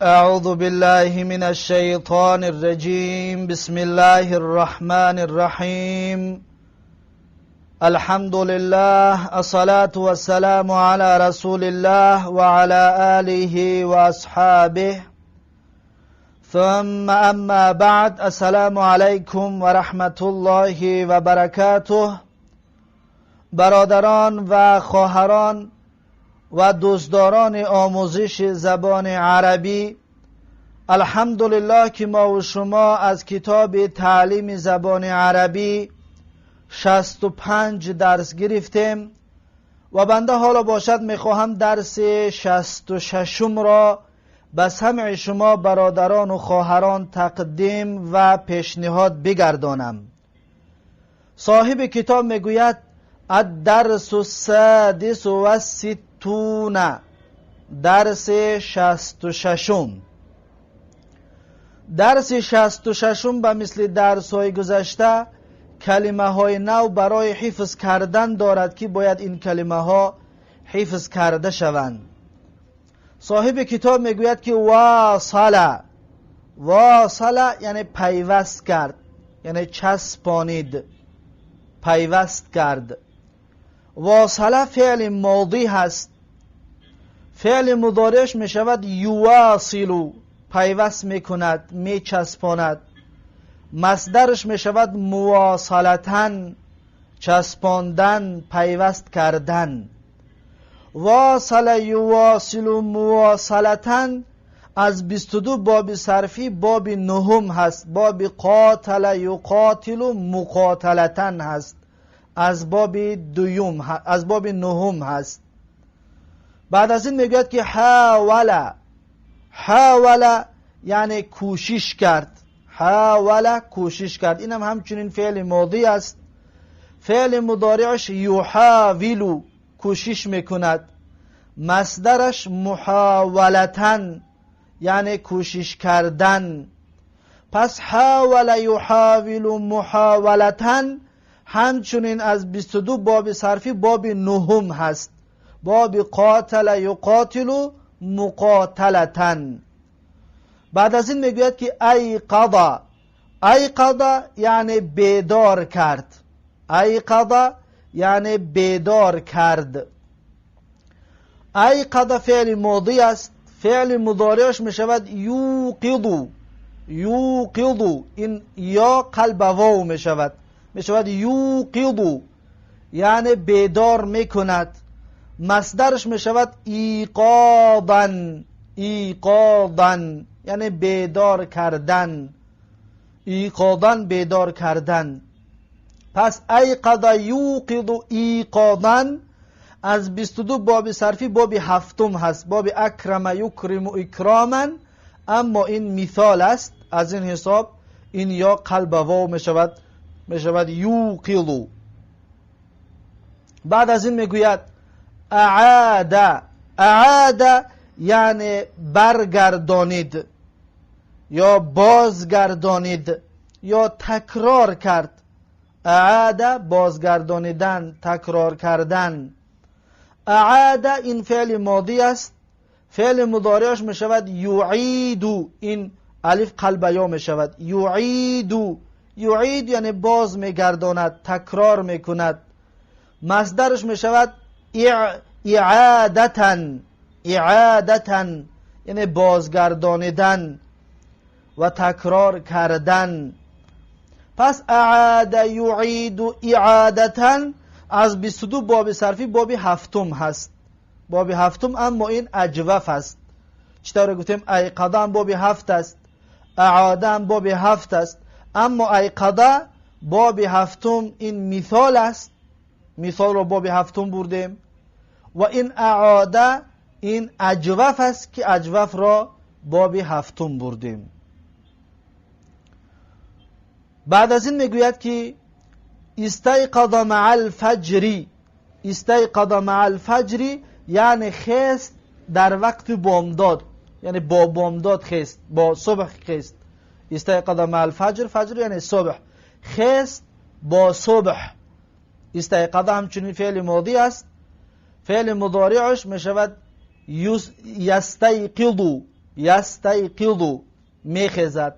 أعوذ بالله من الشيطان الرجيم. بسم الله الرحمن الرحيم. الحمد لله، الصلاة والسلام على رسول الله وعلى آله وأصحابه، ثم أما بعد. السلام عليكم ورحمة الله وبركاته. برادران و خواهران و دوستداران آموزش زبان عربی، الحمدلله که ما و شما از کتاب تعلیم زبان عربی 65 درس گرفتیم و بنده حالا باشد میخواهم درس 66 را به سمع شما برادران و خواهران تقدیم و پیشنهاد بگردانم. صاحب کتاب میگوید الدرس السادس و الستون، درس 66. درس 66 به مثل درس های گذشته کلمه های نو برای حفظ کردن دارد که باید این کلمه ها حفظ کرده شوند. صاحب کتاب میگوید که واصل یعنی پیوست کرد، یعنی چسبانید، پیوست کرد. واصل فعل ماضی هست. فعل مضارعش می شود یواصل، پیوست می کند، می چسباند. مصدرش می شود مواصلتن، چسباندن، پیوست کردن. واصل یواصل مواصلتن از 22 باب صرفی باب نهم هست. باب قاتل یقاتل مقاتلتن هست، از باب دوم، از باب نهم هست. بعد از این میگوید که حاول یعنی کوشش کرد. حاول کوشش کرد، اینم همچنین فعل ماضی است. فعل مضارعش یحاول، کوشش میکند. مصدرش محاولتن یعنی کوشش کردن. پس حاول یحاول محاولتن همچنین از 22 باب صرفی باب نهم هست. باب قاتل یقاتل مقاتلتن. بعد از این میگوید که ایقظ یعنی بیدار کرد. ایقظ یعنی بیدار کرد. ایقظ فعل ماضی است. فعل مضارعش می شود یوقظ. این یا قلب واو می شود، می شود یوقظ یعنی بیدار می کند. مصدرش می شود ایقاظا یعنی بیدار کردن. ایقاظا بیدار کردن. پس ایقظ یوقظ ایقاظا از 22 باب صرفی باب هفتم هست. باب اکرم یکرم اکراما، اما این مثال است. از این حساب این یا قلب واو می شود یوقظ. بعد از این میگوید اعاد یعنی برگردانید یا بازگردانید یا تکرار کرد. اعاد بازگردانیدن، تکرار کردن. اعاد این فعل ماضی است. فعل مضارعش می شود یعید، این الف قلب یا می شود یعید یعنی باز می گرداند، تکرار می کند. مصدرش می شود اعادتن یعنی بازگردانیدن و تکرار کردن. پس اعاد یعید اعادتن از 22 باب صرفی باب هفتم هست. باب هفتم، اما این اجوف است. چطور گفتیم ایقظه باب هفت است، اعاده باب هفت است، اما ایقظه باب هفتم این مثال است. مثال رو باب هفتم بردیم. و این اعاده این اجوف است که اجوف را باب هفتم بردیم. بعد از این میگوید که استيقظ مع الفجر. استيقظ مع الفجر یعنی خست در وقت بامداد، یعنی با بامداد خست، با صبح خست. استيقظ مع الفجر، فجر یعنی صبح، خست با صبح. استيقظ همچنین فعل ماضی است. فعل مضارعش می شود یستیقظ یستیقظ میخیزد.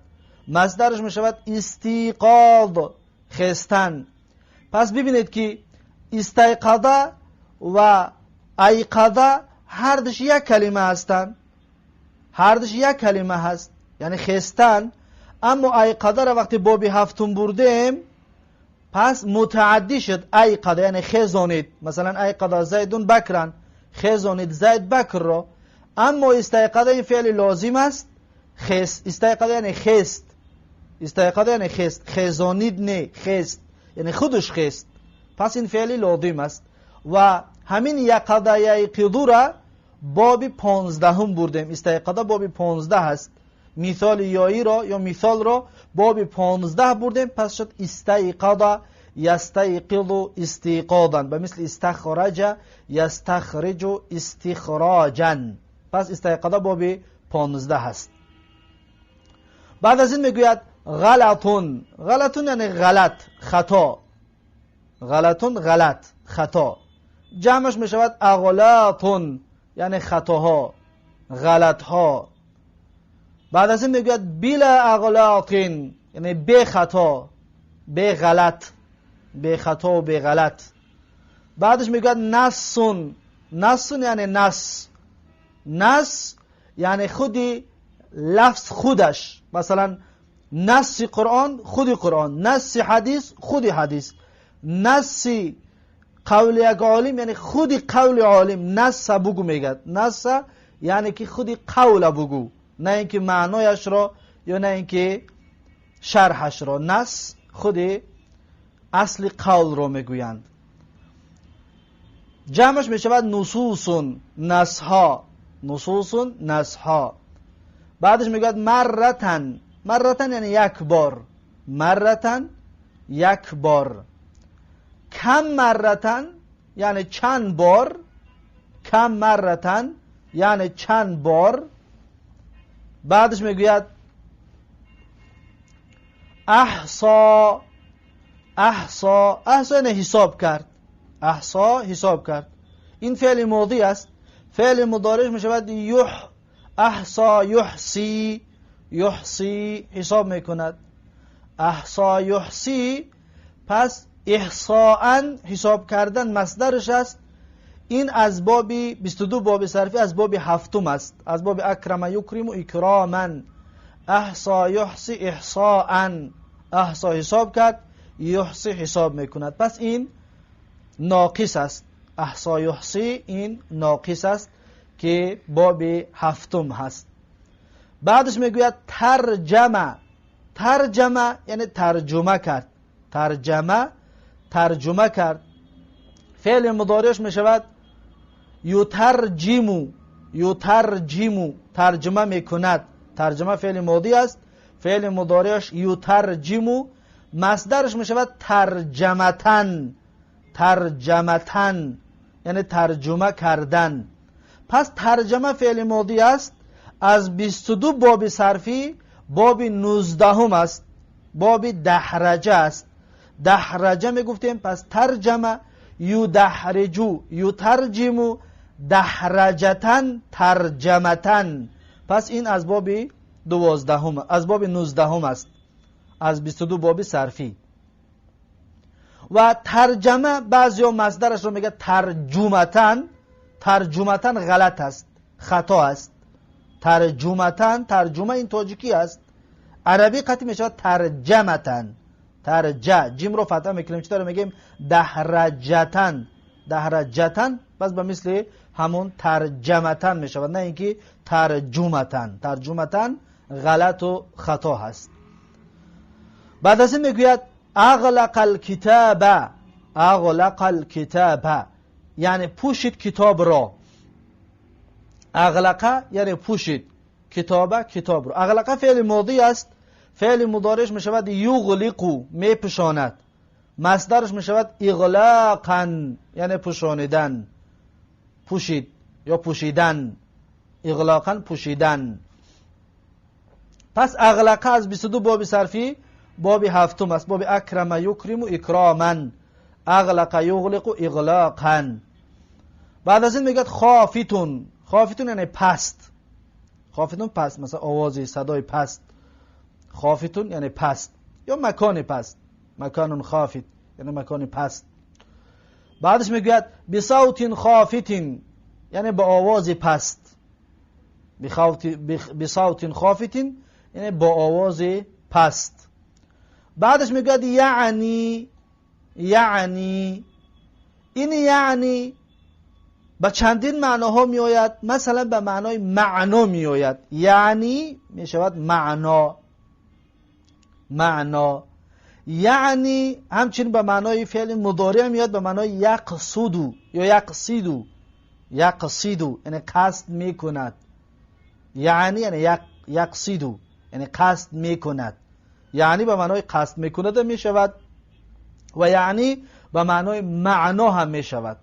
مصدرش میشود استیقاظ خستن. پس ببینید که استیقاظ و ایقاظ هر دوش یک کلمه هستند، هر دوش یک کلمه هست یعنی خستن. اما ایقاظ را وقتی باب هفتم بردیم پس متعدی شد. ایقاظ یعنی خزانید، مثلا ایقاظ زیدون بکرن، خزانید زید بکر را. اما استیقاظ این فعل لازم است، خست. استیقاظ یعنی خست، استیقاظ یعنی خست، خزانید نه، خست یعنی خودش خست. پس این فعل لازم است. و همین یقظ یقظو را باب 15 هم بردیم. استیقاظ باب 15 هست. مثال یایی را یا مثال را باب 15 بردیم. پس شد استیقاظ یستیقظ استیقاظا، به مثل استخرج یستخرج استخراجا. پس استیقاظ باب 15 هست. بعد از این میگوید غلطون. غلطون یعنی غلط، خطا. غلطون غلط، خطا. جمعش میشود اغلاطون یعنی خطاها، غلطها. بعد از این میگوید بلا اغلاطین یعنی بی خطا، بی غلط، بی خطا و بی غلط. بعدش میگوید نسون. نسون یعنی نس، نس یعنی خودی لفظ خودش، مثلا نس قرآن خودی قرآن، نس حدیث خودی حدیث، نس قول یک عالم یعنی خودی قول عالم. نس بگو میگد، نس یعنی که خودی قول بگو، نه اینکه معنایش را یا نه اینکه شرحش را. نس خودی اصل قول را میگویند. جمعش میشود نصوصون، نسها، نصوصون نسها. بعدش میگوید مرتن. مرتن یعنی یک بار، مرتن یک بار. کم مرتن یعنی چند بار، کم مرتن یعنی چند بار. بعدش میگوید احصا. احصا، احصا یعنی حساب کرد، احصا حساب کرد. این فعل ماضی است. فعل مضارع میشود احصا یحصی. یحصی حساب میکند. احصا یحصی. پس احصاءً حساب کردن مصدرش است. این از باب 22 باب صرفی از باب هفتم است، از باب اکرم یکرم اکراما. احصا یحصی احصاءً، احصا حساب کرد، یحصی حساب میکند. پس این ناقص است. احصا یحصی این ناقص است که باب هفتم هست. بعدش میگوید ترجمه. ترجمه یعنی ترجمه کرد، ترجمه ترجمه کرد. فعل مضارعش میشود یترجمو. یترجمو ترجمه میکند. ترجمه فعل ماضی است. فعل مضارعش یترجمو. مصدرش میشود ترجمتن. ترجمتن یعنی ترجمه کردن. پس ترجمه فعل ماضی است. از 22 باب صرفی باب 19 هم است، باب دحرجه است. دحرجه میگفتیم. پس ترجمه یدحرجو یترجمو دحرجتن ترجمتن. پس این از باب 12 هم، از باب 19 هم است، از 22 باب صرفی. و ترجمه بعضی ها مصدرش رو میگه ترجمتن. ترجمتن غلط است، خطا است. ترجمتن، ترجمه این تاجیکی است. عربی قطعی میشه ترجمتن. ترجه جیم رو فتح میکنیم، چطور میگیم دحرجتن. دحرجتن بس به مثل همون ترجمتن میشه، نه اینکه ترجمتن. ترجمتن غلط و خطا هست. بعد از این میگوید اغلق الکتاب. اغلق الکتاب یعنی پوشید کتاب را. اغلقه یعنی پوشید، کتابه کتاب را. اغلقه فعل ماضی است. فعل مضارعش میشود یغلقو میپوشاند. مصدرش میشود اغلاقا یعنی پوشانیدن، پوشید یا پوشیدن. اغلاقا پوشیدن. پس اغلقه از 22 باب صرفی باب هفتم است، باب اکرم یکرم اکراما. اغلق یغلق اغلاقا. بعد از این میگه خافتون. خافتون یعنی پست. خافتون پست، مثلا آوازی صدای پست. خافتون یعنی پست یا مکان پست، مکان خافت یعنی مکان پست. بعدش میگوید بصوت خافت یعنی با آواز پست. بصوت خافت یعنی با آواز پست. بعدش میگوید یعنی این یعنی با چندین معناها می آید. مثلا به معنای معنا می آید، یعنی می شود معنا. یعنی همچنین به معنای فعل مضارع میاد، به معنای یقصد یا یقصد یعنی قصد میکند. یعنی یقصد یعنی قصد میکند، یعنی به معنای قصد میکند می شود و یعنی به معنای معنا هم می شود.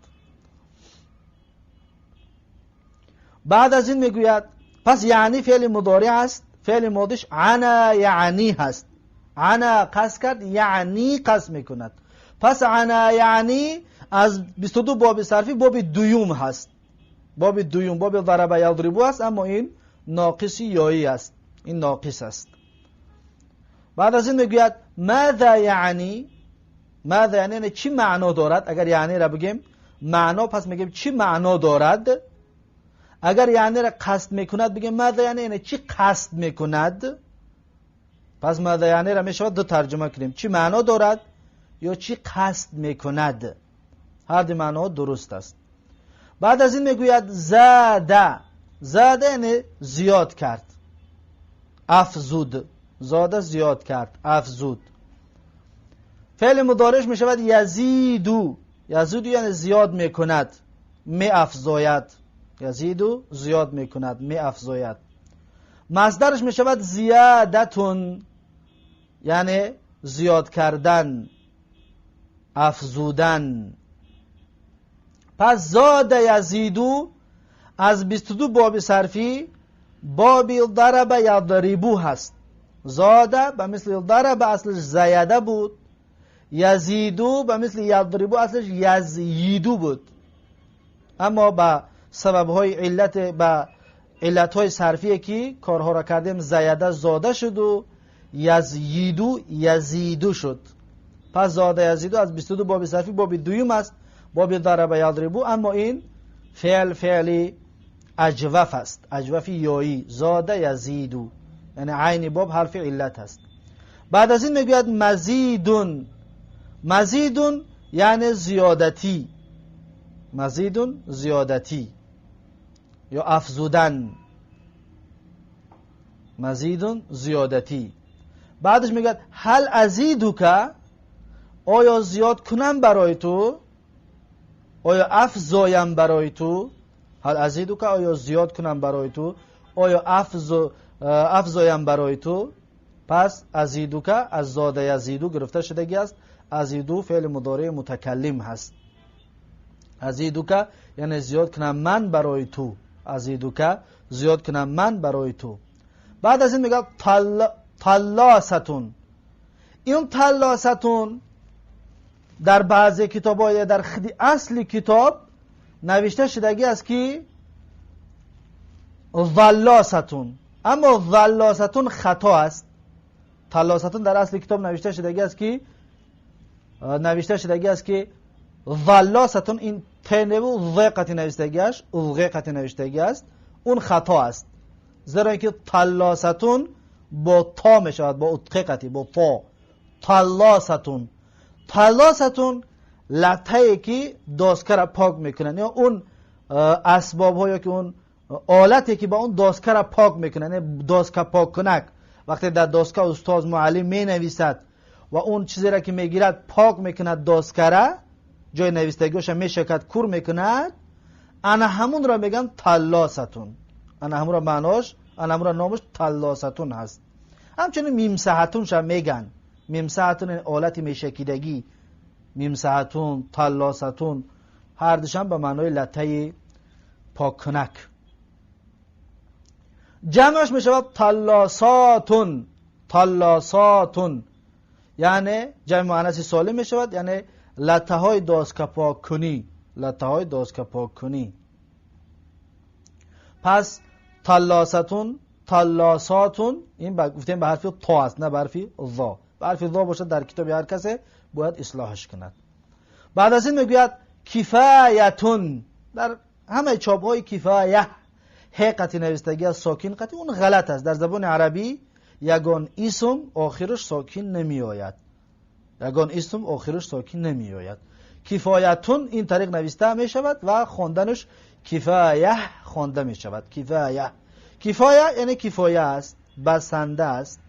بعد از این میگوید پس یعنی فعل مضارع است، فعل ماضیش عنا یعنی هست. عنا قصد کرد، یعنی قصد میکند. پس عنا یعنی از 22 باب صرفی باب دوم هست. باب دوم باب ضرب یضرب است، اما این ناقصی یایی است، این ناقص است. بعد از این میگوید ماذا یعنی یعنی چی معنا دارد. اگر یعنی را بگیم معنا، پس میگیم چی معنا دارد. اگر یعنی را قصد میکند بگیم ماذا یعنی چی قصد میکند. پس ماذا یعنی را میشود دو ترجمه کنیم، چی معنا دارد یا چی قصد میکند. هر دو معنا درست است. بعد از این میگوید زاده یعنی زیاد کرد، افزود. زاده زیاد کرد، افزود. فعل مضارعش میشود یزیدو یعنی زیاد میکند، می افزاید. یزیدو زیاد میکند، می افزاید. مصدرش میشود زیادتون یعنی زیاد کردن، افزودن. پس زاد یزیدو از 22 باب صرفی باب ضرب یضربو هست. زاده به مثل ضرب اصلش زیاده بود، یزیدو به مثل یضربو اصلش یزیدو بود، اما با سبب‌های علت‌های صرفیه که کارها را کردیم زیاده زاده شد و یزیدو شد. پس زاده یزیدو از 22 باب صرفی باب دوم است، باب ضرب یضربو، اما این فعل اجوف است، اجوفی یایی. زاده یزیدو یعنی عین باب حرف علت است. بعد از این میگوید مزیدون یعنی زیادتی، مزیدون زیادتی یا افزودن، مزیدون زیادتی. بعدش میگوید هل ازیدوکا، آیا زیاد کنم برای تو، آیا افزایم برای تو. هل ازیدوکا آیا زیاد کنم برای تو، آیا افزایم برای تو. پس ازیدوکا از زاده یزیدو گرفته شدگی است. ازیدو فعل مضارع متکلم هست. ازیدوکا یعنی زیاد کنم من برای تو، ازیدوکا زیاد کنم من برای تو. بعد از این میگه طلاستون. این طلاستون در بعضی کتاب‌های در خود اصل کتاب نوشته شدگی است که ظلاستون، اما ظلاستون خطا است. طلاستون در اصل کتاب نوشته شدگی است که ظلاستون، این تنه و ضیقتی نوشتگی است، اون خطا است. زیرا اینکه طلاستون با تا می شود، با اتقیقتی، با تا. طلاستون لطهی که داسکه را پاک میکنن، یا اون اسباب ها یا که اون آلتی که با اون داسکه را پاک میکنن، یعنی داسکه پاک کنک. وقتی در داسکه استاد معلم می نویسد و اون چیزی را که میگیرد پاک میکند، داسکه را جای نویستگیش می شکد، کور میکند، انا همون را میگن طلاستون. انا همون را معناش، انا همون را نامش طلاستون هست. همچنین میمسحتون شا میگن. میمسحتون این آلت میشکیدگی، میمسحتون، طلاستون، هر دوشن به معنای لطه پاک کنک. جمعش میشود طلاساتون یعنی جمع مؤنث سالم میشود، یعنی لطه های داسکه پاک کنی. پس تلاستون، تلاساتون، این گفتیم به حرف تا است نه به حرف ضا. به حرف ضا باشد در کتاب هر کسی باید اصلاحش کند. بعد از این میگوید کفایتون. در همه چاپ های کفایه حقیقتی نوشتگی از ساکن قطعی اون غلط است. در زبان عربی یگان اسم آخرش ساکن نمی آید. یگان اسم آخرش ساکن نمی آید. کفایتون این طریق نوشته می شود و خواندنش کفایه خوانده می شود. کفایه، کفایه یعنی کفایه است، بسنده است.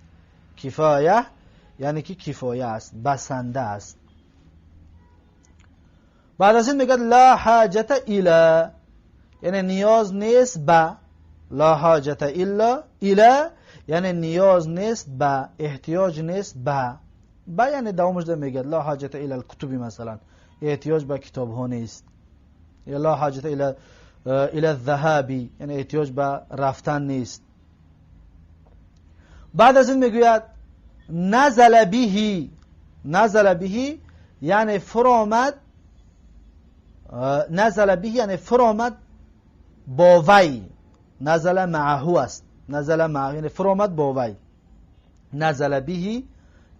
کفایه یعنی که کفایه است، بسنده است. بعد از این میگه لا حاجت الا، یعنی نیاز نیست به. لا حاجت الا، الا یعنی نیاز نیست به، احتیاج نیست به. به یعنی دومش ده میگه لا حاجت الا الکتبی، مثلا احتیاج به کتاب ها نیست. یا لا حاجت الا الذهابی یعنی احتیاج به رفتن نیست. بعد از این میگوید نزل بهی، نزل بهی یعنی فرامد، نزل بهی یعنی فرامد با وی. نزل معه است، نزل معه یعنی فرامد با وی. نزل بهی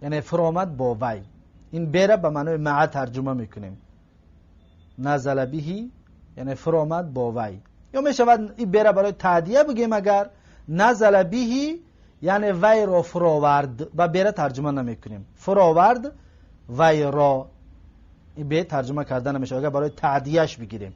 یعنی فرامد با وی. این بره به معنای معه ترجمه میکنیم. نزل بهی یعنی فرامد با وی. یا میشود این بره برای تعدیه بگیم اگر نزل بهی یعنی وی را فراورد، و بره ترجمه نمیکنیم. فراورد وی را، این به ترجمه کردن نمیشه اگر برای تعدیهش بگیریم.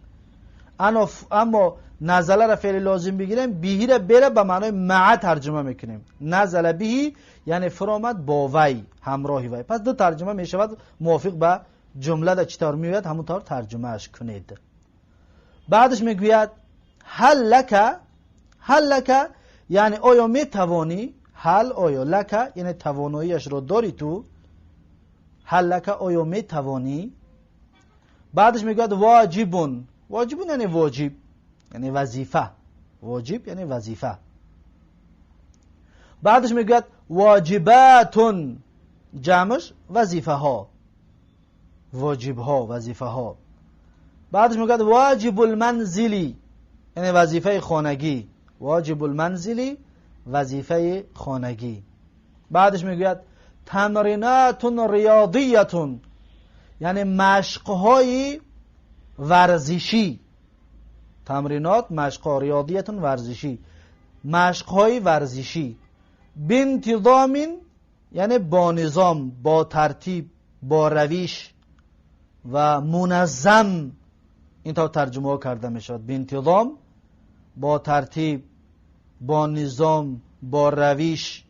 اما نزله را فعل لازم بگیریم، بهی را بره به معنای مع ترجمه میکنیم. نزله بهی یعنی فرامد با وی، همراهی وی. پس دو ترجمه میشود موافق به جمله در چطور میوید همونطور ترجمه اش کنید. بعدش میگوید هل لک، هل لک یعنی آیا میتوانی، هل آیا لک یعنی تواناییش رو داری تو، هل لک آیا میتوانی. بعدش میگوید واجبون، واجبون یعنی واجب یعنی وظیفه، واجب یعنی وظیفه. بعدش میگوید واجباتون، جمعش وظیفه ها، واجب ها، وظیفه ها. بعدش میگوید واجب المنزلی یعنی وظیفه خانگی، واجب المنزلی وظیفه خانگی. بعدش میگوید تمرینات ریاضیتون یعنی مشقهای ورزشی. تمرینات مشقها، ریاضیتون ورزشی، مشقهای ورزشی. بانتظام یعنی با نظام، با ترتیب، با روش. و منظم این تا ترجمه کرده میشد. بانتظام با ترتیب، با نظام، با روش،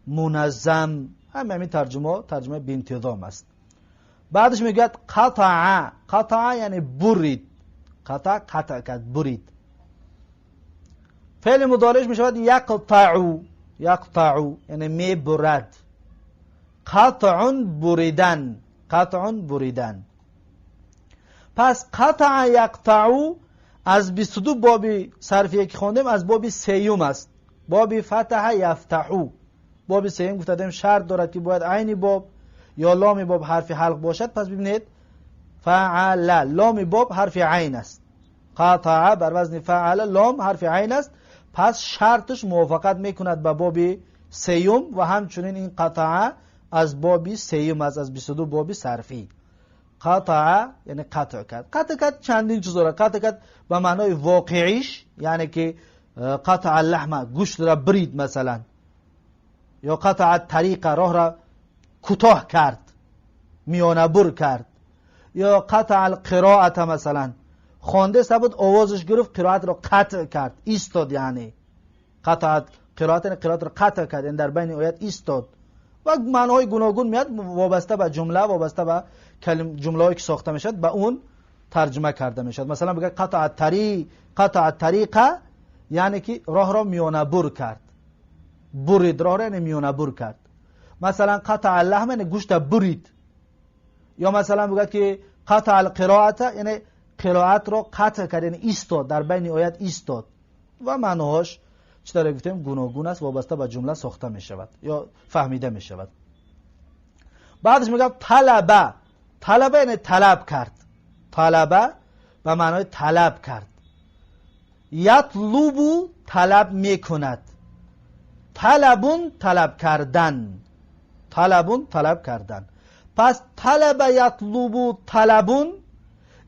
منظم. همین ترجمه بانتظام است. بعدش میگه قطع، قطع یعنی برید، قطع قطع کرد، برید. فعل مضارعش میشود یقطع، یقطع یعنی میبرد. قطع بریدن، قطع بریدن. پس قطع یقطع از 22 باب صرفیه که خوندیم از باب سیوم است. باب فتح یفتحو، باب سیوم گفتیم شرط دارد که باید عین باب یا لام باب حرف حلق باشد. پس ببینید فعل، لام باب حرف عین است. قطع بر وزن فعل، لام حرف عین است. پس شرطش موافقت میکند با باب سیوم و همچنین این قطع از باب سیوم از 22 باب صرفی. قطع یعنی قطع کرد. قطع کرد چندین چیز داره. قطع کرد به معنای واقعیش یعنی که قطع اللحم، گوشت را برید مثلا. یا قطع طریق، راه را کوتاه کرد، میانه بر کرد. یا قطع القراءت مثلا، خوانده سبود آوازش گرفت قرائت را قطع کرد، ایستاد. یعنی قطع قرائت یعنی قرائت را قطع کرد، این در بین آیات ایستاد. و معنای گوناگون میاد وابسته به جمله، وابسته به جمله‌ای که ساخته میشد به اون ترجمه کرده میشد. مثلا بگه قطع الطریق، قطع الطریقه یعنی که راه را میانه بر کرد، برید راه را یعنی میانه بر کرد. مثلا قطع اللحم یعنی گوشت برید. یا مثلا بگه که قطع القراءت یعنی قرائت را قطع کرد یعنی ایستاد، در بین آیات ایستاد. و معناهاش چطور گفتیم گوناگون است، وابسته به جمله ساخته می شود یا فهمیده می شود. بعدش میگم طلبه، طلبه یعنی طلب کرد، طلبه به معنای طلب کرد. یطلبو طلب میکند، طلبون طلب کردن، طلبون طلب کردن. پس طلب یطلبو طلبون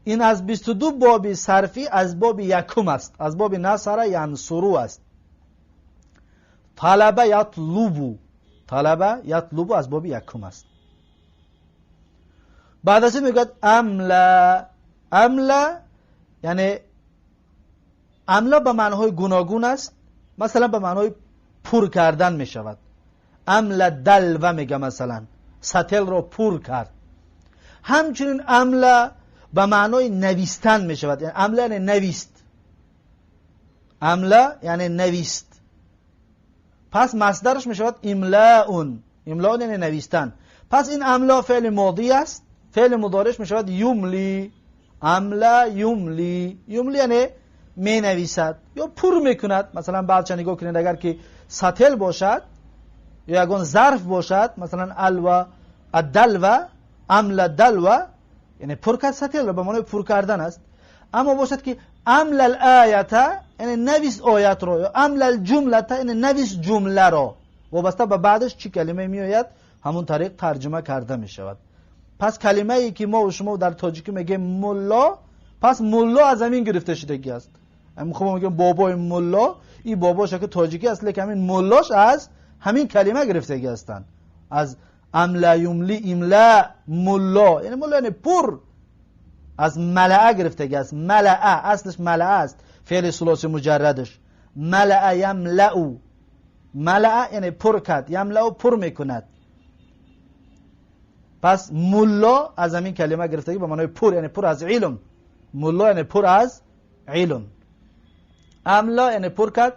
این از 22 باب صرفی از باب یکم است، از باب نصر ینصرو است. طلب یطلبو، طلب یطلبو از باب یکم است. بعد از این میگوید املا، املا یعنی املا به معنای گوناگون است. مثلا به معنای پر کردن می شود. املا دلو میگه، مثلا سطل رو پر کرد. همچنین املا به معنای نویستن می شود. یعنی املا یعنی نویست، املا یعنی نویست. پس مصدرش می شود املاون، املاون یعنی نویستن. پس این املا فعل ماضی است، فعل مضارعش می شود یملی، املا یملی، یملی یعنی می نویسد یا پر می کند. مثلا بعد نگاه کنید اگر که سطل باشد یا اگر ظرف باشد، مثلا الوا الدلو، املا دلو یعنی پر کرد، سطل به معنی پر کردن است. اما باشد که املا الآیه یعنی نویس آیت رو، یا املا الجمله یعنی نویس جمله رو، وابسته به بعدش چی کلمه می آید همون طریق ترجمه کرده می شود. پس کلمه ای که ما و شما در تاجیکی میگیم ملا، پس ملا از همین گرفته شدگی است. خب میگیم بابای ملا، این باباش که تاجیکی است، لیکن همین ملاش از همین کلمه گرفتگی هستند. از املا یملی املا ملا، یعنی ملا یعنی پر، از ملعه گرفتگی است. ملعه اصلش ملعه است، فعل ثلاثی مجردش ملعه یملعو، ملعه یعنی پر کرد، یملعو پر میکند. پس ملا از همین کلمه گرفتگی به معنای پر، یعنی پر از علم. ملا یعنی پر از علم. املا یعنی پر کرد،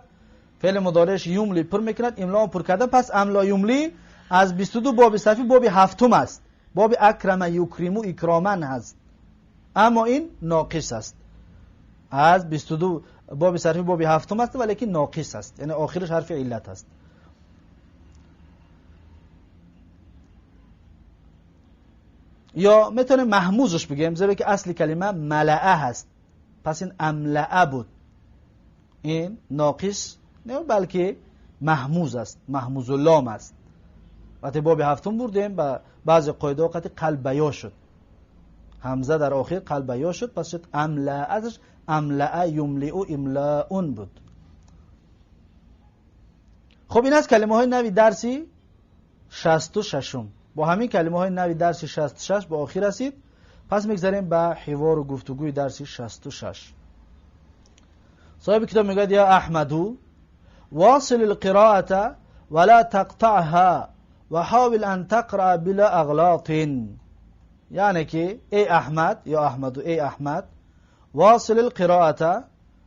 فعل مضارعش یملی پر میکند، املا پر کرده. پس املا یملی از 22 باب صرفی باب هفتم است. باب اکرم یکرمو اکرامن هست، اما این ناقص است. از 22 باب صرفی باب هفتم است ولی که ناقص است، یعنی آخرش حرف علت است. یا میتونه محموزش بگیم، زیرا که اصل کلمه ملعه هست. پس این املعه بود، این ناقص نه بلکه محموز است، محموز اللام است. وقتی باب هفتم بردیم با بعض قاعده وقتی قلبیا شد، همزه در آخر قلبیا شد، پس شد املعه، ازش املعه یملعو املاون بود. خب این از کلمه های نوی درسی 66. با همین کلمه های نوی درسی 66 به آخر رسید. پس میگذاریم به حوار و گفتگوی درسی 66. صاحب کتاب میگه یا احمدو واصل القراءة ولا تقطعها وحاول ان تقرأ بلا اغلاط. یعنی که ای احمد، یا احمدو ای احمد، واصل القراءة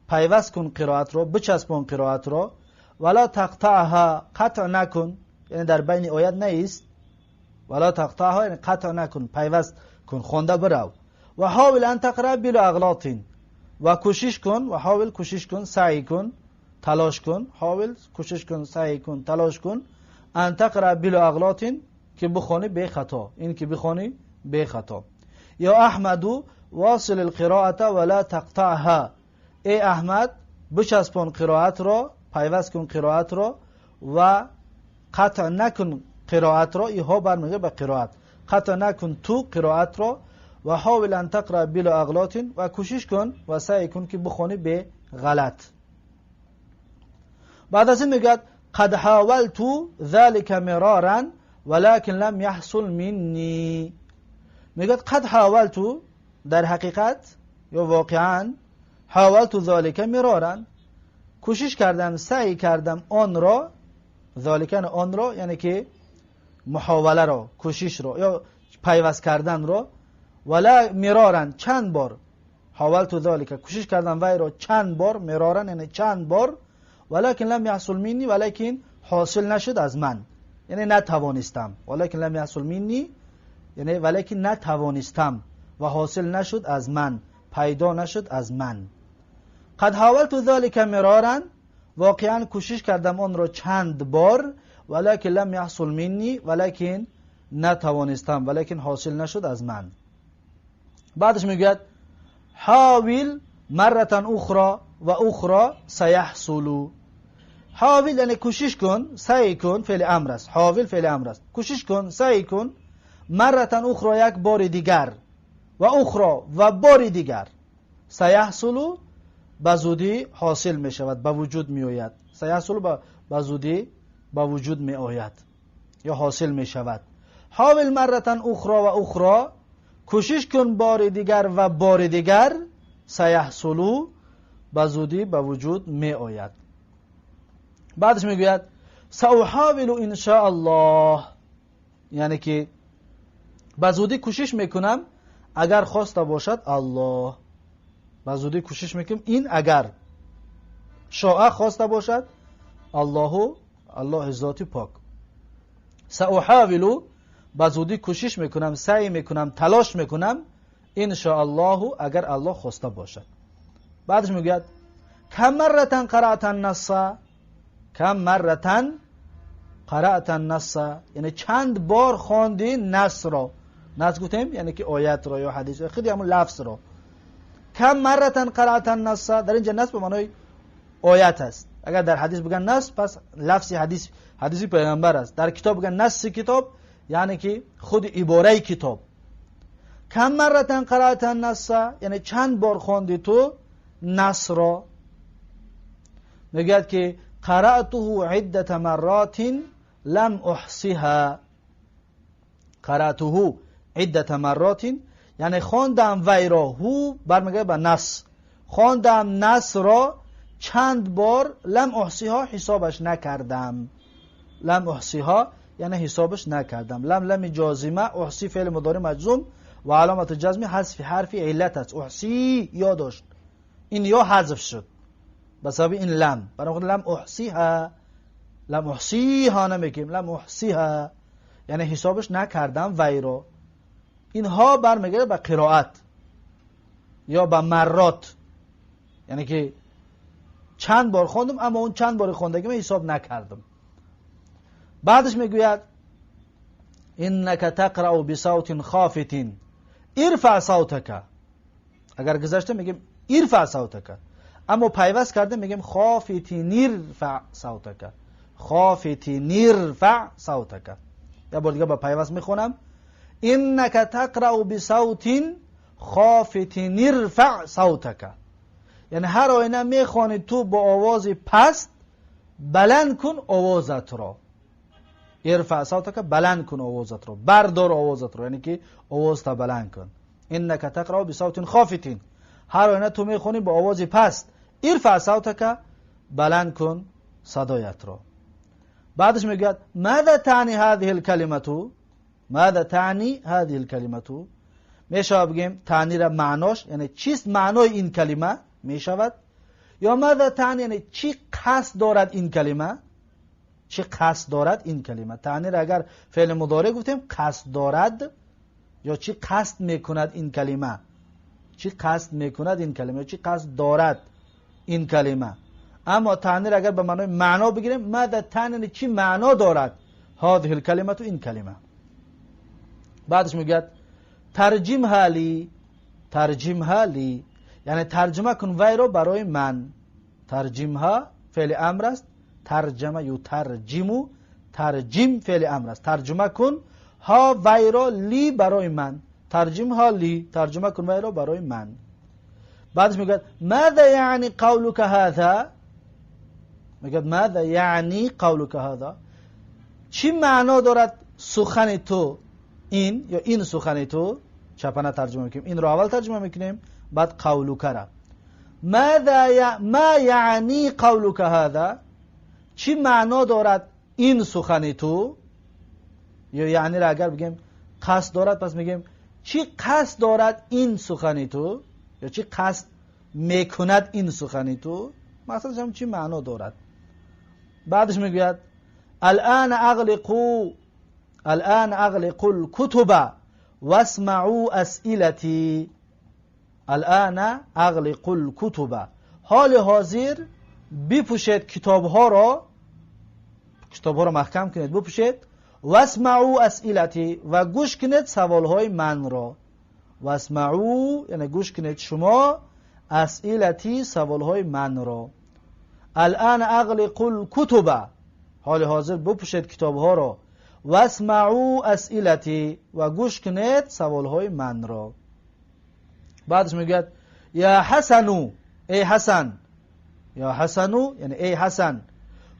پیوست کن قرائت رو، بچسبون قرائت رو، ولا تقطعها قطع نکن، یعنی در بین آیات نیست، ولا تقطعها یعنی قطع نکن، پیوست کن، خونده برو. و حاول ان تقرأ بلا اغلاط، و کوشش کن، و حاول کوشش کن، سعی کن، تلاش کن، حاول کوشش کن، سعی کن، تلاش کن، ان تقرأ بلا اغلاط که بخونی به خطا، این که بخونی به خطا. یا احمدو واصل القراءة ولا تقطعها، ای احمد بچسبون قرائت رو، پیوست کن قرائت رو و قطع نکن قرائت رو. ها برمیگه به قرائت، قطع نکن تو قرائت رو. و حاول ان تقرأ بلا اغلاط، و کوشش کن و سعی کن که بخونی به غلط. بعد از این میگه قد حاولت ذلك مرارا ولكن لم يحصل مني. میگه قد حاولت، در حقیقت یا واقعا، حاولت ذلك مرارا، کوشش کردم، سعی کردم آن را، ذلك آن را یعنی که محاوله را، کوشش را یا پیوست کردن را، ولا مرارا چند بار، حاولت ذلك کوشش کردم وای را چند بار، مرارا یعنی چند بار، ولكن لم يحصل مني ولكن حاصل نشد از من، یعنی نتوانستم. ولكن لم يحصل مني یعنی ولكن نتوانستم و حاصل نشد از من، پیدا نشد از من. قد حاولت ذلك مرارا، واقعا کوشش کردم آن را چند بار، ولكن لم يحصل مني ولكن نتوانستم، ولكن حاصل نشد از من. بعدش میگه حاول مرة اخرى و اخرى سیحصل. حاول یعنی کوشش کن، سعی کن فعل امر است. حاول فعل امر است. کوشش کن، سعی کن. مرتن اخرى یک بار دیگر، و اخرى و بار دیگر. سیحصل به زودی حاصل می شود، به وجود می آید. سیحصل به زودی به وجود می آید یا حاصل می شود. حاول مرتن اخرى و اخرى، کوشش کن بار دیگر و بار دیگر. سیحصل به زودی به وجود می آید. بعدش می گوید سأحاول ان شاء الله، یعنی که به زودی کوشش میکنم اگر خواسته باشد الله. به زودی کوشش میکنم، این اگر شاء خواسته باشد الله ذات پاک. سأحاول به زودی کوشش میکنم، سعی میکنم، تلاش میکنم. ان شاء الله اگر الله خواسته باشد. بعدش میگوید کم مرتن قرأت النص، کم مرتن قرأت النص، یعنی چند بار خواندی نص را. نص گفتیم یعنی که آیت را یا حدیث، خیلی همون لفظ را. کم مرتن قرأت النص، در اینجا نص به معنای آیت است. اگر در حدیث بگن نص، پس لفظی حدیثی پیغمبر است. در کتاب بگن نص کتاب، یعنی که خود عباره کتاب. کم مرتن قرأت النص، یعنی چند بار خواندی تو نص را. میگه که قرأته عدة مرات لم احصیها. قرأته عدة مرات یعنی خواندم وی را، هو برمیگه به نص، خواندم نص را چند بار. لم احصیها حسابش نکردم. لم احصیها یعنی حسابش نکردم. لم جازمه، احصی فعل مضارع مجزوم و علامت جزم حذف حرف علت است. احصی یا داشت، این یا حذف شد به سبب این لم. برای خود لم احصیها، لم احصیها نمیگیم، لم احصیها یعنی حسابش نکردم وی را. اینها برمیگرده به قرائت یا به مرات، یعنی که چند بار خواندم اما اون چند بار خواندگی من حساب نکردم. بعدش میگوید انک تقرأ بصوت خافت ارفع صوتک. اگر گذشته میگیم ارفع صوتک، اما پیوست کرده میگیم خافت نرفع صوتک. خافت نرفع صوتک. یا بار دیگه با پیوست میخونم انک تقرأ بصوت خافت نرفع صوتک، یعنی هر آینه میخوانی تو با آواز پست، بلند کن آوازت را. ارفع صوتک، بلند کن آوازت را، بردار آوازت را، یعنی که آواز تا بلند کن. انک تقرأ بصوت خافت، هر آینه تو میخوانی با آواز پست. ارفع صوتک، بلند کن صدایت را. بعدش میگه ماذا تعني هذه الكلمه؟ ماذا تعني هذه الكلمه؟ میشه بگیم تعنی را معناش، یعنی چیست معنای این کلمه میشود، یا ماذا تعني یعنی چی قصد دارد این کلمه. چی قصد دارد این کلمه. تعنی را اگر فعل مضارع گفتیم قصد دارد، یا چی قصد میکند این کلمه. چی قصد میکند این کلمه، چی قصد دارد این کلمه. اما تعنی را اگر به معنای معنا بگیریم، ماذا تعني یعنی چی معنا دارد هذه الکلمه، تو این کلمه. بعدش میگه ترجمها لی، ترجمها لی یعنی ترجمه کن وی را برای من. ترجمها فعل امر است، ترجمه یو ترجمو، ترجم فعل امر است. ترجمه کن ها وی را لی برای من. ترجمها لی، ترجمه کن وی را برای من. بعدش میگه ماذا یعنی قولک هذا؟ میگه ماذا یعنی قولک هذا، چی معنا دارد سخن تو این، یا این سخن تو. چپانه ترجمه میکنیم، این رو اول ترجمه میکنیم بعد قولک را. ماذا ما یعنی قولک هذا، چی معنا دارد این سخن تو. یا یعنی را اگر بگیم قصد دارد، پس میگیم چی قصد دارد این سخن تو، یا چی قصد میکند این سخن تو. مثلا هم چی معنا دارد. بعدش میگوید الان اغلقوا الكتب واسمعوا اسئلتی. الان اغلقوا الكتب، حال حاضر بپوشید کتاب ها را محکم کنید، بپوشید. واسمعوا اسئلتی، و گوش کنید سوال های من را. واسمعوا یعنی گوش کنید شما، اسئلتی سوالهای من را. الان اغلق الکتب، حال حاضر بپوشید کتابها را. واسمعوا اسئلتی، و گوش کنید سوالهای من را. بعدش میگه یا حسنو، ای حسن، یا حسنو یعنی ای حسن،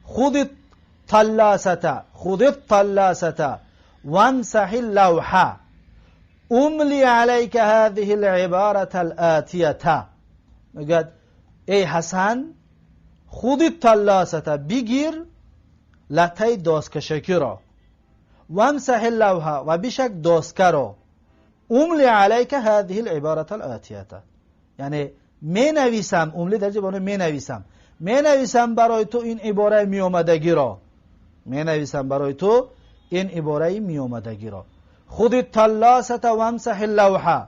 خذ الطلاسة، خذ الطلاسة وامسح اللوحة املی علیک هذه العبارة الآتیة. میگه ای حسن، خذ الطلاسة، بگیر لطه دستکشکی را، وامسح اللوحة، و بشک دستکه را، املی علیک هذه العبارة الآتیة، یعنی می نویسم، املی در جبانه می نویسم، می نویسم برای تو این عباره می آمدگی را، می نویسم برای تو این عباره می آمدگی را. خذ الطلاسة وامسح اللوحة،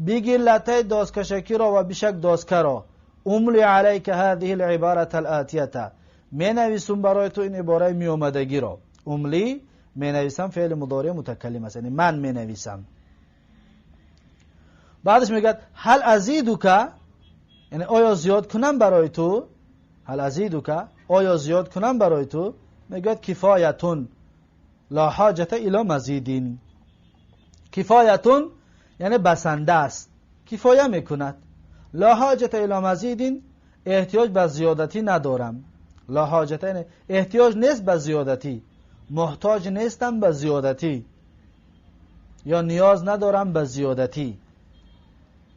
بگیر لطه دستکشکی را و بشک دستکه را، املی علیک هذه العبارة الآتیة، می نویسم برای تو این عباره می آمدگی را. املی می نویسم فعل مضارع متکلم است، یعنی من می نویسم. بعدش میگه هل ازیدک، یعنی آیا زیاد کنم برای تو، هل ازیدک، آیا زیاد کنم برای تو. میگه کفایتون لا حاجت الی مزیدین، کفایتون یعنی بسنده است، کفایه میکند. لا حاجت الی مزیدین، احتیاج به زیادتی ندارم. لا حاجت یعنی احتیاج نیست به زیادتی، محتاج نیستم به زیادتی، یا نیاز ندارم به زیادتی.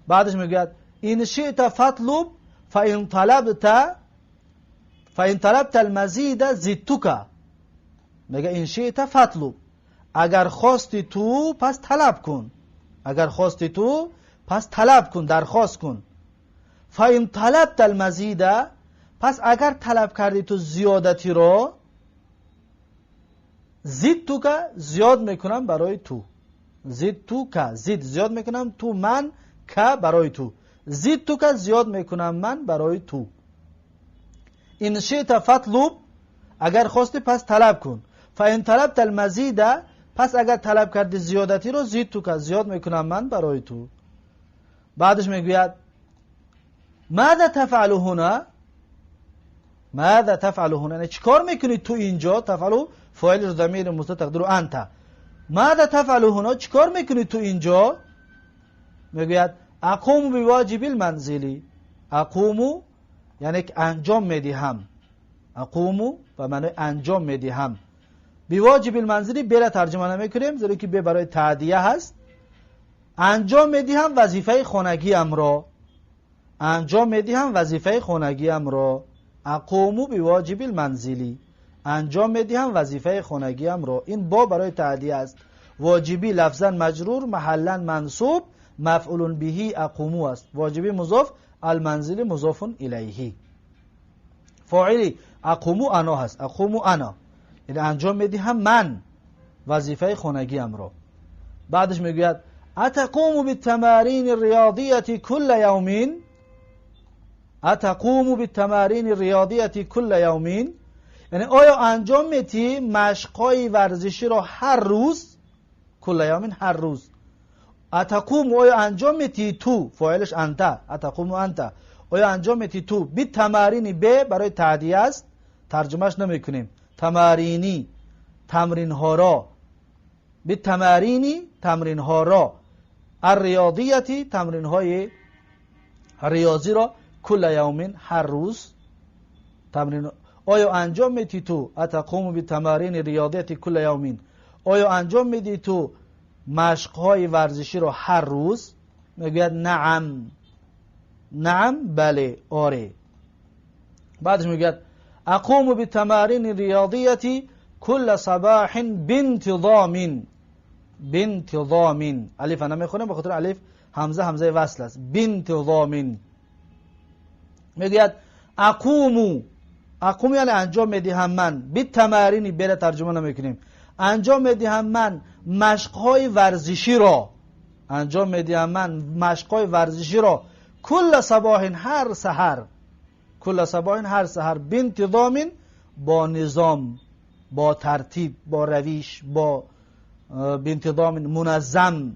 بعدش میگه این شئت فطلب فإن طلبت المزید زدتک. میگه این شئت فطلب، اگر خواستی تو پس طلب کن، اگر خواستی تو پس طلب کن، درخواست کن. فإن طلبت المزید، پس اگر طلب کردی تو زیادتی رو، زدتک، زیاد میکنم برای تو. زدتک، زد زیاد میکنم تو من، که برای تو، زدتک زیاد میکنم من برای تو. این شئت فطلب، اگر خواستی پس طلب کن. فإن طلبت المزید، پس اگر طلب کردی زیادتی رو، زدتک زیاد میکنم من برای تو. بعدش میگوید ماذا تفعل هنا، ماذا تفعل هنا، یعنی چیکار میکنی تو اینجا. تفعل فاعل ضمیر مستتر تقدیر انت. ماذا تفعل هنا، چیکار میکنی تو اینجا. میگوید اقوم بواجب المنزلی، اقوم یعنی انجام میدهم، اقوم و معنی انجام میدهم. بواجب المنزلی بلا ترجمه نمیکنیم زیرا که به برای تعدیه هست. انجام میدهم وظیفه خانگی ام را، انجام میدهم وظیفه خانگی ام را. اقوم بواجب المنزلی، انجام میدهم وظیفه خانگی ام را. این با برای تعدیه است. واجبی لفظا مجرور، محلا منصوب، مفعول به اقومو است. واجبی مضاف، المنزل مضاف الیه. فاعلی اقومو انا هست، اقومو انا یعنی انجام میدهم من وظیفه خانگی ام را. بعدش میگوید اتقوم بالتمارین الریاضیه کل یوم، اتقوم بالتمارین الریاضیه کل یوم، یعنی آیا انجام میدی مشقای ورزشی را هر روز. کل یوم هر روز. اتقوم آیا انجام میدی تو، فاعلش انت، اتقوم انت، آیا انجام میدی تو. بی تمارینی به برای تعدیه است، ترجمهش نمیکنیم. تمارینی تمرین ها را، بی تمارینی تمرین ها را، الریاضیتی تمرین های ریاضی را، کل یوم هر روز. تمرین آیا انجام میدی تو. اتقوم بی تمارین ریاضیتی کل یوم، آیا انجام میدی تو مشقهای ورزشی رو هر روز. میگوید نعم، نعم بله، آره. بعدش میگوید اقوم بتمارین ریاضیتی کل صباح بانتظام، بانتظام، الف نمیخونم به خاطر الف همزه همزه وصل است. بانتظام. میگوید اقوم، اقوم یعنی انجام میدهم من، بتمارینی بله ترجمه نمیکنیم، انجام میدهم من مشقهای ورزشی را، انجام میدهم من مشقهای ورزشی را، کل صباح هر سحر، کل صباح هر سحر، بانتظام با نظام، با ترتیب، با رویش، با بانتظام منظم.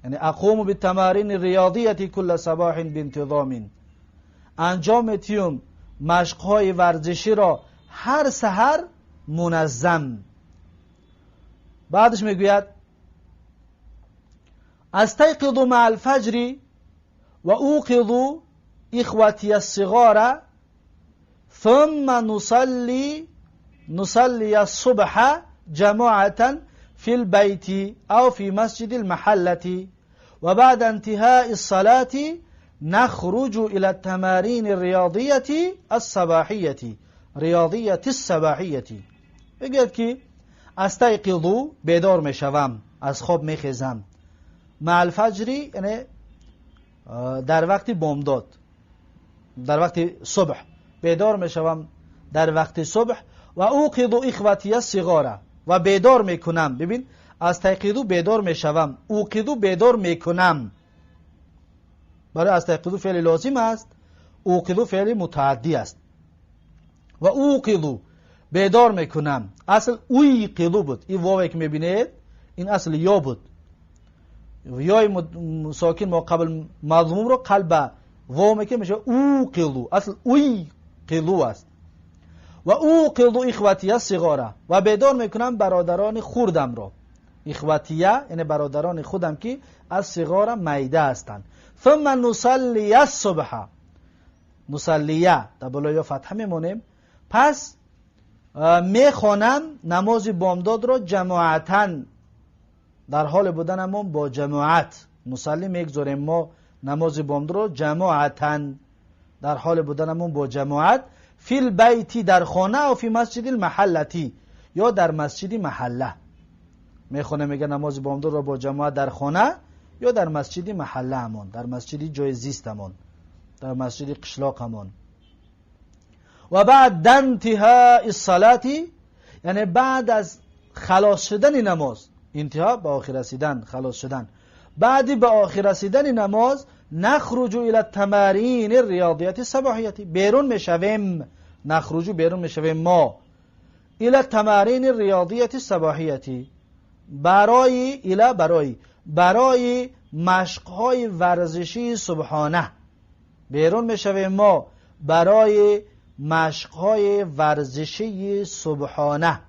یعنی اقوم بالتمارین ریاضیتی کل صباح بانتظام، انجام تیم مشقهای ورزشی را هر سحر منظم. بعدش میگوید استيقظ مع الفجر و اوقظ اخوتی الصغار ثم نصلي الصبح جماعة في البيت أو في مسجد المحلة، وبعد انتهاء الصلاة نخرج إلى التمارين الرياضية الصباحية. بگید که استيقظ بیدار میشوم، از خواب میخیزم، مع الفجر یعنی در وقت بامداد، در وقت صبح بیدار میشوم، در وقت صبح. و اوقظ اخوتی الصغار و بیدار میکنم. ببین استيقظ بیدار میشوم، اوقظ بیدار میکنم. برای استيقظ فعل لازم است، اوقظ فعل متعدی است. و اوقظ بیدار میکنم، اصل اویقظ بود. این واوی که میبینید این اصل یا بود، یای ساکن ما قبل مضموم رو قلب واو میکنه میشه اوقظ، اصل اویقظ است. و اوقظ اخوتی الصغار و بیدار میکنم برادران خردم را. اخوتیه یعنی برادران خودم که از صغار میده هستند. ثم نصلی الصبح، نصلیه در بالای فتحه میمونیم. پس میخوانم نماز بامداد را جماعتاً، در حال بودنمون با جماعت. نصلی میگذاریم ما نماز بامداد را جماعتاً، در حال بودنمون با جماعت. فی البیتی در خانه و فی مسجد المحلتی یا در مسجد محله. میخونه میگه نماز بامداد را با جماعت در خانه یا در مسجد محله همون، در مسجد جای زیست همون، در مسجد قشلاق همون. و بعد انتهاء الصلاة یعنی بعد از خلاص شدن نماز، انتها به آخر رسیدن، خلاص شدن، بعدی به آخر رسیدن نماز نخرج الى التمارین الریاضیات الصباحیه، بیرون میشویم. نخرج بیرون میشویم ما الى التمارین الریاضیات الصباحیه، برای مشقهای ورزشی صبحانه. بیرون میشویم ما برای مشقهای ورزشی صبحانه.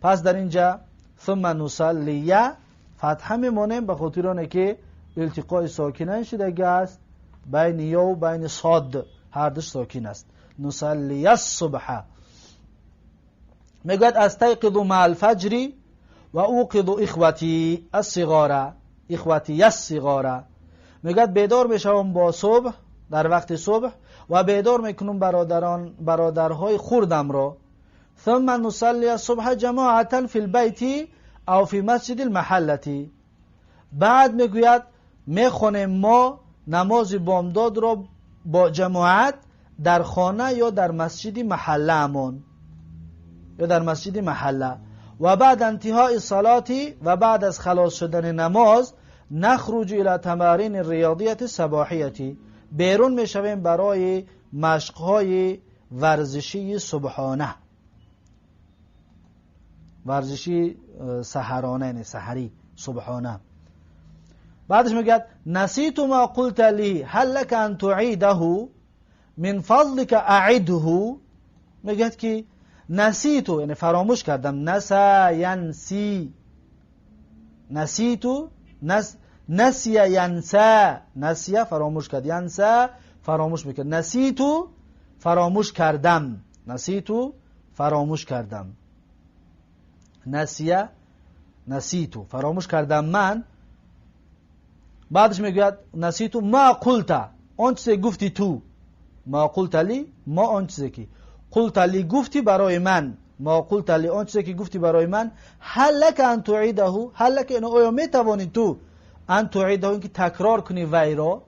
پس در اینجا ثم نصلیه فتحه میمونیم به خاطر آنه که التقاء ساکنین شده است، بین یا و بین صاد هر دوش ساکن است. نصلی الصبح. میگوید استيقظ مع الفجر و اوقظ اخوتی الصغار، اخوتی الصغار. میگوید بیدار میشوم با صبح، در وقت صبح، و بیدار میکنم برادرهای خردم را. ثم نصلی الصبح جماعتا فی البیت او فی مسجد المحلتی. بعد میگوید میخونیم ما نماز بامداد را با جماعت در خانه یا در مسجد محله امون، یا در مسجد محله. و بعد انتهای صلاتی و بعد از خلاص شدن نماز نخرج الى تمارین ریاضیت صباحیتی، بیرون میشویم برای مشقهای ورزشی صبحانه، ورزشی سحرانه، یعنی سحری صبحانه. بعدش میگه نسیت ما قلت لی هل لك ان تعیده من فضلك اعده. میگه که نسیتو یعنی فراموش کردم، نسا ینسی، نسیتو نسیا ینسا، نسیا فراموش کرد، ینسا فراموش میکرد، نسیتو فراموش کردم، نسیتو فراموش کردم، نسیا نسیتو فراموش کردم من. بعدش میگوید نسیتو ما قلت، آن چیزی گفتی تو، ما قلت لی، ما آن چیزی که قلت لی گفتی برای من، ما قلت لی آن چیزی که گفتی برای من. هل لك ان تعیده، هل لك اینو آیا میتوانی تو ان تعیده این که تکرار کنی وی را،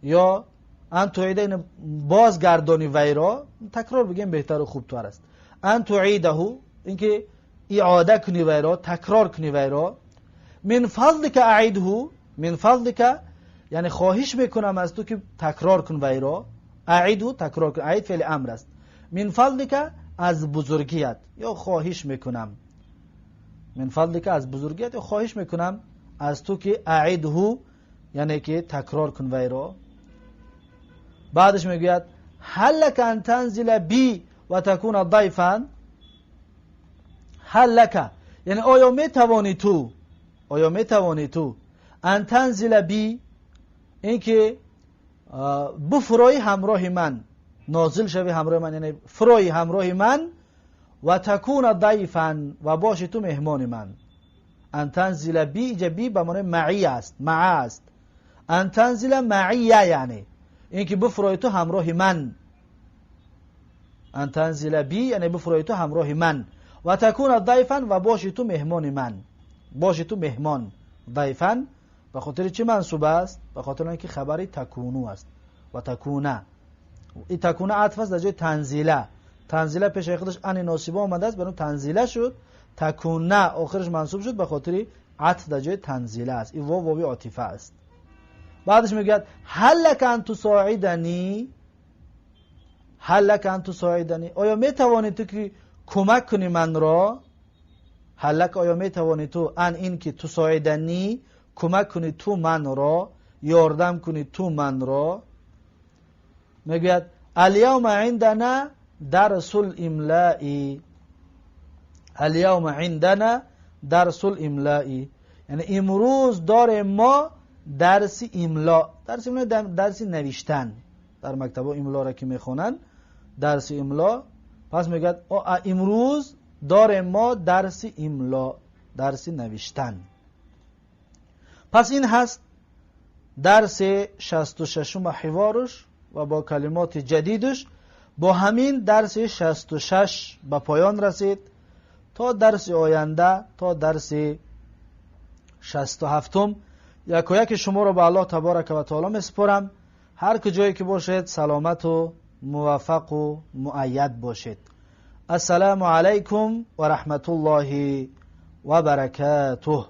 یا ان تعیده این بازگردانی وی را، تکرار بگیم بهتر و خوبتر است. ان تعیده این که اعاده کنی وی را، تکرار کنی وی را. من فضلک اعیده، من فضلک یعنی خواهش میکنم از تو که تکرار کن وی را. اعیده تکرار کن، اعید فعل امر است. من فضلک از بزرگیت، یا خواهش میکنم، من فضلک از بزرگیت یا خواهش میکنم از تو که اعیده یعنی که تکرار کن وی را. بعدش میگوید هل لک ان تنزل بی و تکون ضیفا، هل لک یعنی آیا میتوانی تو ان تنزل بی اینکه بفرایی همراه من، نازل شوی همراه من یعنی فرایی همراه من، و تکون ضیفا و باشی تو مهمان من. ان تنزل بی اینجا بی به معنی معی است، مع است. ان تنزل معی یعنی اینکه بفرایی تو همراه من، ان تنزل بی یعنی بفرایی تو همراه من، و تکون ضیفا و باشی تو مهمان من، باشی تو مهمان. ضیفا به خاطر چی منصوب است؟ به خاطر اینکه خبری تکونو است. و تکونه این تکونه عطف است در جای تنزیله. تنزیله پیش خودش ان ناسبه آمده است، برای تنزیله شد. تکونه آخرش منصوب شد به خاطر عطف در جای تنزیله است. این واو واوی عاطفه است. بعدش میگه هل لک ان تساعدنی، هل لک ان تساعدنی آیا میتوانی تو که کمک کنی من را؟ هل لک آیا میتوانی تو ان این که تساعدنی کمک کنی تو من را، یاردم کنی تو من را. میگه الیوم عندنا درس الاملاء، الیوم عندنا درس الاملاء یعنی امروز داره ما درس املا. درس املا درس نوشتن، در مکتب املا را که میخونن درس املا. پس میگه امروز داره ما درس املا، درس نوشتن. پس این هست درس 66 حوارش و با کلمات جدیدش. با همین درس 66 به پایان رسید. تا درس آینده، تا درس 67 یک شما رو به الله تبارک و تعالی مسپارم. هر کجایی که باشید سلامت و موفق و مؤید باشید. السلام علیکم و رحمت الله و برکاته.